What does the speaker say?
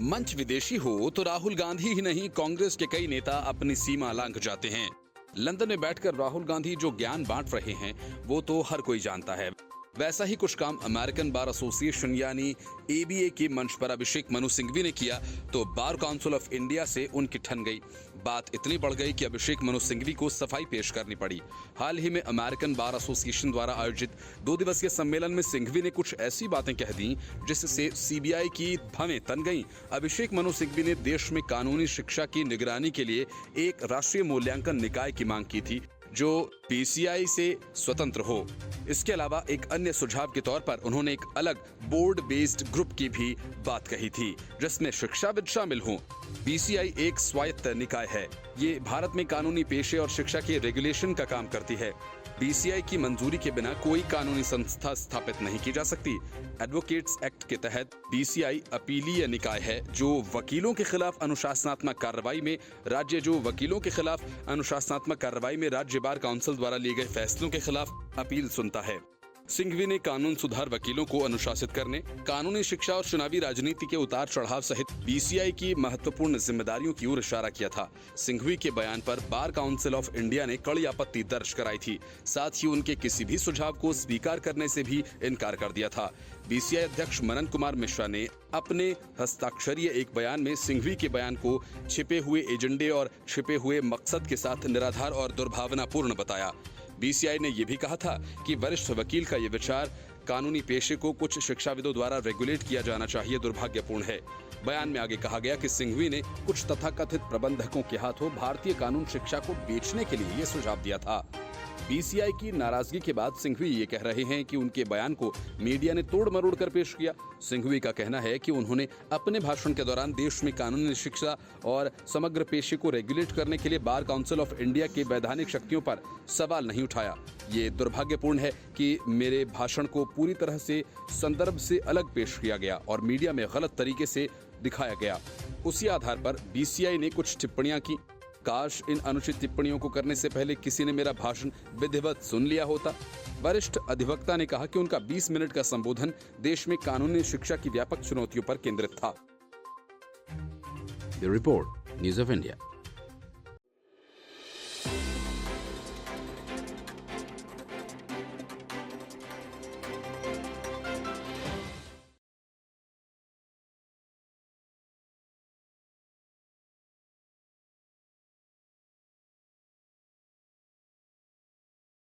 मंच विदेशी हो तो राहुल गांधी ही नहीं, कांग्रेस के कई नेता अपनी सीमा लांघ जाते हैं। लंदन में बैठकर राहुल गांधी जो ज्ञान बांट रहे हैं वो तो हर कोई जानता है। वैसा ही कुछ काम अमेरिकन बार एसोसिएशन यानी एबीए के मंच पर अभिषेक मनु सिंघवी ने किया तो बार काउंसिल ऑफ इंडिया से उनकी ठन गई। बात इतनी बढ़ गई कि अभिषेक मनु सिंघवी को सफाई पेश करनी पड़ी। हाल ही में अमेरिकन बार एसोसिएशन द्वारा आयोजित 2 दिवसीय सम्मेलन में सिंघवी ने कुछ ऐसी बातें कह दी जिससे सीबीआई की भवें तन गईं। अभिषेक मनु सिंघवी ने देश में कानूनी शिक्षा की निगरानी के लिए एक राष्ट्रीय मूल्यांकन निकाय की मांग की थी जो पीसीआई से स्वतंत्र हो। इसके अलावा एक अन्य सुझाव के तौर पर उन्होंने एक अलग बोर्ड बेस्ड ग्रुप की भी बात कही थी जिसमें शिक्षाविद शामिल हों। पीसीआई एक स्वायत्त निकाय है। ये भारत में कानूनी पेशे और शिक्षा के रेगुलेशन का काम करती है। पीसीआई की मंजूरी के बिना कोई कानूनी संस्था स्थापित नहीं की जा सकती। एडवोकेट्स एक्ट के तहत पीसीआई अपीलीय निकाय है जो वकीलों के खिलाफ अनुशासनात्मक कार्रवाई में राज्य बार काउंसिल द्वारा लिए गए फैसलों के खिलाफ अपील सुनता है। सिंघवी ने कानून सुधार वकीलों को अनुशासित करने, कानूनी शिक्षा और चुनावी राजनीति के उतार चढ़ाव सहित पीसीआई की महत्वपूर्ण जिम्मेदारियों की ओर इशारा किया था। सिंघवी के बयान पर बार काउंसिल ऑफ इंडिया ने कड़ी आपत्ति दर्ज कराई थी। साथ ही उनके किसी भी सुझाव को स्वीकार करने से भी इनकार कर दिया था। बीसीआई अध्यक्ष मनन कुमार मिश्रा ने अपने हस्ताक्षरीय एक बयान में सिंघवी के बयान को छिपे हुए एजेंडे और छिपे हुए मकसद के साथ निराधार और दुर्भावनापूर्ण बताया। बीसीआई ने यह भी कहा था कि वरिष्ठ वकील का यह विचार कानूनी पेशे को कुछ शिक्षाविदों द्वारा रेगुलेट किया जाना चाहिए दुर्भाग्यपूर्ण है। बयान में आगे कहा गया कि सिंघवी ने कुछ तथाकथित प्रबंधकों के हाथों भारतीय कानून शिक्षा को बेचने के लिए यह सुझाव दिया था। बीसीआई की नाराजगी के बाद सिंघवी ये कह रहे हैं कि उनके बयान को मीडिया ने तोड़ मरोड़ कर पेश किया। सिंघवी का कहना है कि उन्होंने अपने भाषण के दौरान देश में कानूनी शिक्षा और समग्र पेशे को रेगुलेट करने के लिए बार काउंसिल ऑफ इंडिया के वैधानिक शक्तियों पर सवाल नहीं उठाया। ये दुर्भाग्यपूर्ण है कि मेरे भाषण को पूरी तरह से संदर्भ से अलग पेश किया गया और मीडिया में गलत तरीके से दिखाया गया। उसी आधार पर बीसीआई ने कुछ टिप्पणियां की। काश इन अनुचित टिप्पणियों को करने से पहले किसी ने मेरा भाषण विधिवत सुन लिया होता। वरिष्ठ अधिवक्ता ने कहा कि उनका 20 मिनट का संबोधन देश में कानूनी शिक्षा की व्यापक चुनौतियों पर केंद्रित था। The Report, News of India।